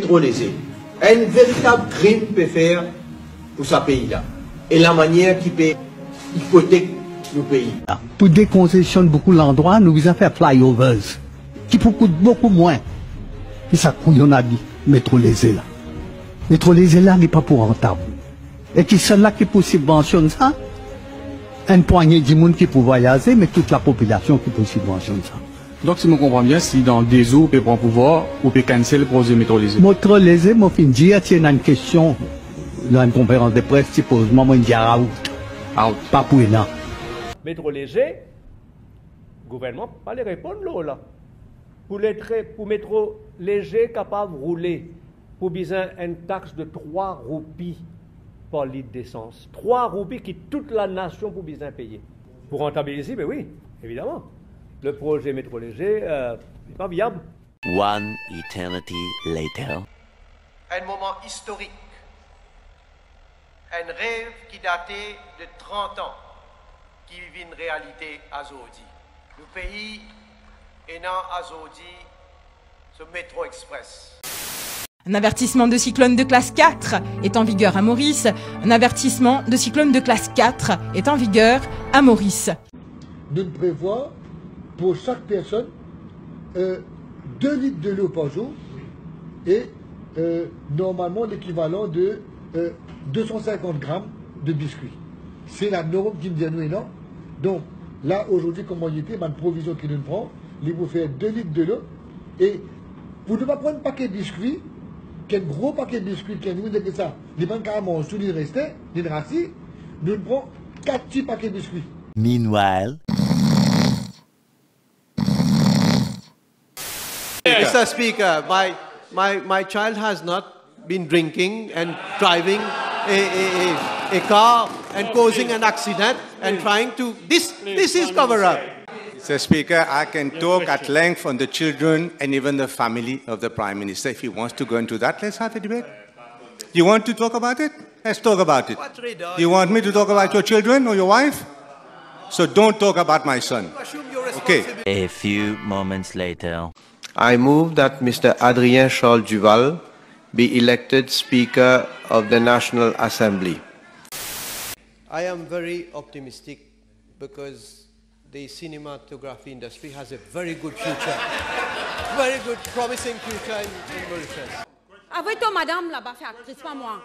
Trop lésé. Un véritable crime peut faire pour ce pays-là. Et la manière qui peut hypothèque le pays. Pour décongestionner beaucoup l'endroit, nous avons fait flyovers, qui coûtent beaucoup moins. Et ça coûte, on a dit, métro lésé là. Métro lésé là n'est pas pour rentable. Et qui sont là qui peut subventionner ça, une poignée de monde qui peut voyager, mais toute la population qui peut subventionner ça. Donc, si je comprends bien, si dans 2 jours, on peut prendre pouvoir, on peut canceller le projet métro lésé. Métro lésé, moi, je dis, il y a une question, dans une conférence de presse, supposément, moi, je dis out. Out. Pas pour là. Métro léger, le gouvernement pas les répondre là. Pour métro léger capable de rouler, pour besoin une taxe de 3 roupies par litre d'essence. 3 roupies qui toute la nation pour besoin payer. Pour rentabiliser, mais oui, évidemment. Le projet métro léger n'est pas viable. One eternity later. Un moment historique. Un rêve qui datait de 30 ans, qui vit une réalité aujourd'hui. Le pays est dans aujourd'hui ce métro express. Un avertissement de cyclone de classe 4 est en vigueur à Maurice. Un avertissement de cyclone de classe 4 est en vigueur à Maurice. Nous prévoyons pour chaque personne 2 litres de l'eau par jour et normalement l'équivalent de 250 grammes de biscuits. C'est la norme qui nous dit nous et non. Donc là aujourd'hui, comme on y était, ma provision qui nous prend, il vous fait 2 litres de l'eau et pour ne pas prendre un paquet de biscuits, qu'un gros paquet de biscuits, qui nous dit que ça, les banques à manger, tout les restait, les rassis, nous prenons 4 petits paquets de biscuits. Meanwhile. Mr. Speaker, my child has not been drinking and driving a car and causing an accident and trying to... This is cover-up. Mr. Speaker, I can talk at length on the children and even the family of the Prime Minister. If he wants to go into that, let's have a debate. You want to talk about it? Let's talk about it. You want me to talk about your children or your wife? So don't talk about my son. Okay. A few moments later. I move that Mr. Adrien Charles Duval be elected Speaker of the National Assembly. I am very optimistic because the cinematography industry has a very good future, very good, promising future in Mauritius. Avec toi, madame, là-bas, fait actrice, pas moi.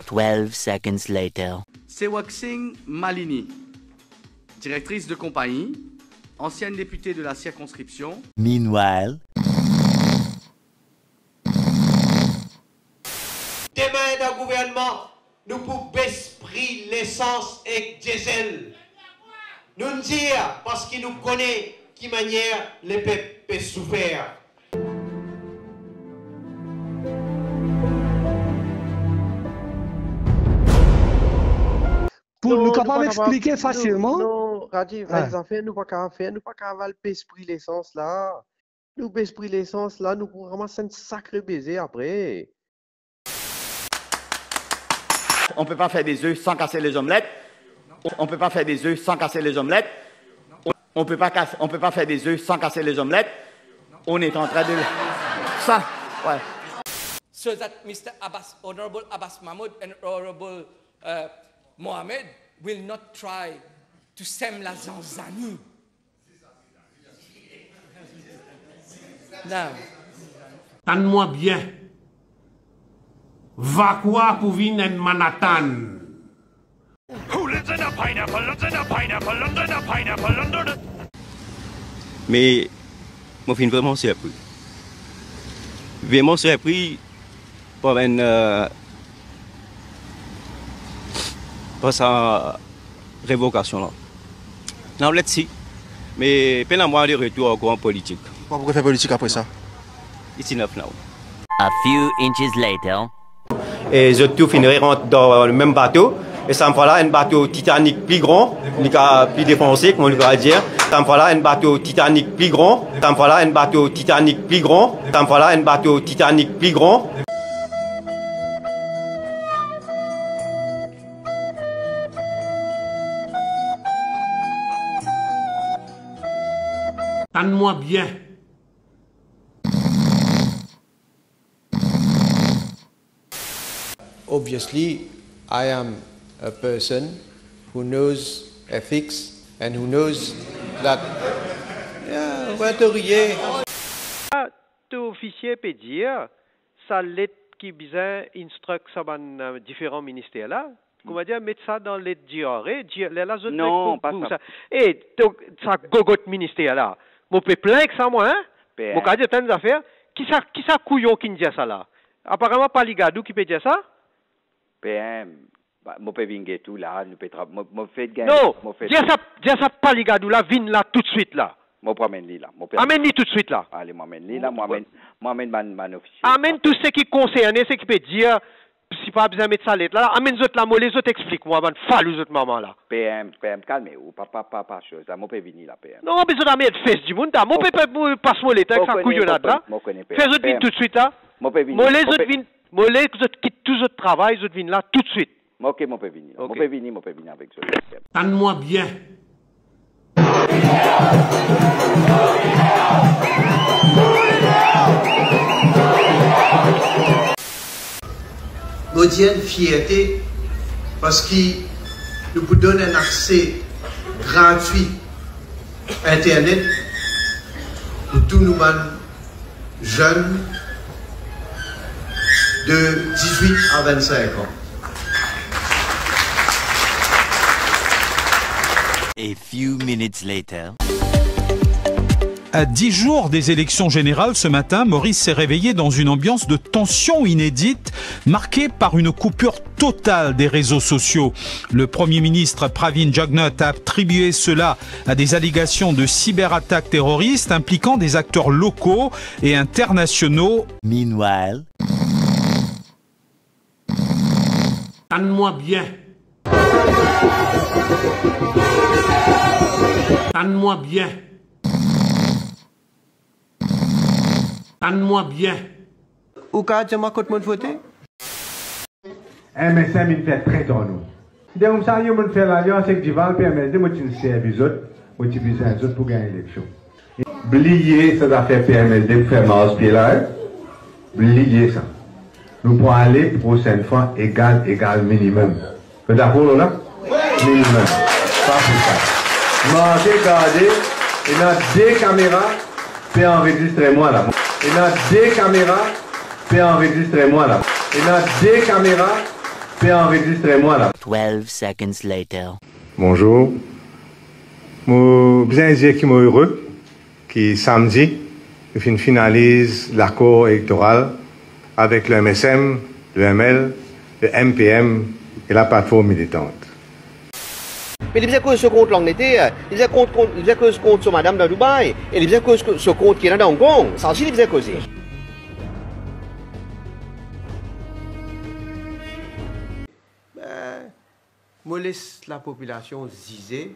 12 seconds later. Sewaksing Malini, directrice de compagnie, ancienne députée de la circonscription. Meanwhile. Demain, dans le gouvernement, nous pouvons baisser prix l'essence et diesel. Nous nous dire parce qu'il nous connaît qui manière les peuples souffrir. Pour nous capables d'expliquer facilement. Non, Rajiv, les affaires, nous pas qu'à faire, nous pas qu'à baisser prix l'essence là. Nous baisser prix l'essence là, nous pourrons ramasser un sacré baiser après. On ne peut pas faire des œufs sans casser les omelettes. On ne peut pas faire des œufs sans casser les omelettes. On ne peut pas faire des œufs sans casser les omelettes. On est en train de... Ça, ouais. So that Mr. Abbas, Honorable Abbas Mahmoud and Honorable Mohamed will not try to sème la zanzanie. Non. Tanne-moi bien. Va quoi pour venir en Manhattan? Who lives in a pineapple, lives in a pineapple, lives in a pineapple, under the... Mais, moi, je suis vraiment surpris. Vraiment surpris par une... par sa révocation là. Non, let's see. Mais, peine à moi de retour encore en politique. Pourquoi faire politique après ça? It's enough now. A few inches later. Et je tout finirai dans le même bateau. Et ça me fera un bateau Titanic plus grand, plus défoncé, comme on va dire. Ça me fera un bateau Titanic plus grand. Ça me fera un bateau Titanic plus grand. Ça me fera un bateau Titanic plus grand. Tanne-moi bien. Obviously, I am a person who knows ethics and who knows that. Yeah, tout officier peut dire, ça l'aide qui besoin instruct ça dans différents ministères là. Comment dire, mettre ça dans les diarrhées, non, pas ça. Et donc, ça gogote ministère là. Mon peut plein que ça, moi, hein? Mon cas de tant d'affaires. Qui ça couillon qui dit ça là? Apparemment, pas Ligadou qui peut dire ça? PM, mon peut vinguer tout là, nous peut mon fait gagner. Non, dis ça pas Ligadou là, vine là tout de suite là. Mon promène là. Amène-lui tout de suite là. Allez, m'amène là, m'amène man officier. Amène tout ce qui concerne, ce qui peut dire. Si pas besoin de mettre ça lettre là, amène zot la mollet, zot explique-moi, man, falou zot maman là. PM, calmez-vous, pas chose, là, mon peut venir là, PM. Non, mais zot a mis fesse du monde, mon peut pas se mollet, avec sa couillonnade là. Fais zot vin tout de suite là. Mollet zot quitte tout zot travail, zot vin là tout de suite. Ok, mon peut venir. Mon peut venir avec zot. Tanne-moi bien. Nous disons fierté parce qu'il nous donne un accès gratuit à Internet pour tous nous jeunes de 18 à 25 ans. A few minutes later. À 10 jours des élections générales ce matin, Maurice s'est réveillé dans une ambiance de tension inédite, marquée par une coupure totale des réseaux sociaux. Le Premier ministre Pravin Jagnnath a attribué cela à des allégations de cyberattaques terroristes impliquant des acteurs locaux et internationaux. Meanwhile. Tanne-moi bien. Tanne-moi bien. Tanne-moi bien. Ou quand tu m'as côté mon voté? MSM il fait très tôt nous. Si comme ça, il fait l'alliance avec Duval, permet moi tu sais les autres, moi tu besoin les autres pour gagner l'élection. Oubliez cette affaire PMLD pour faire mal pied là. Oubliez ça. Nous pouvons aller prochaine fois égal minimum. Vous êtes d'accord là? Minimum. Pas pour ça. Regardez, il y a 2 caméras, puis enregistrez-moi là. Il y a 2 caméras, puis enregistrez-moi là. Il y a 2 caméras, puis enregistrez-moi là. 12 seconds later. Bonjour. Je bien dire qu'il est heureux, qui samedi, je finalise l'accord électoral avec le MSM, le ML, le MPM et la plateforme militante. Mais il y a cause ce compte l'Angleterre, il y a cause ce compte sur Madame de Dubaï, et il y a cause ce compte qui est là Hong Kong. Ça aussi, il y a cause. Moi laisse la population ziser.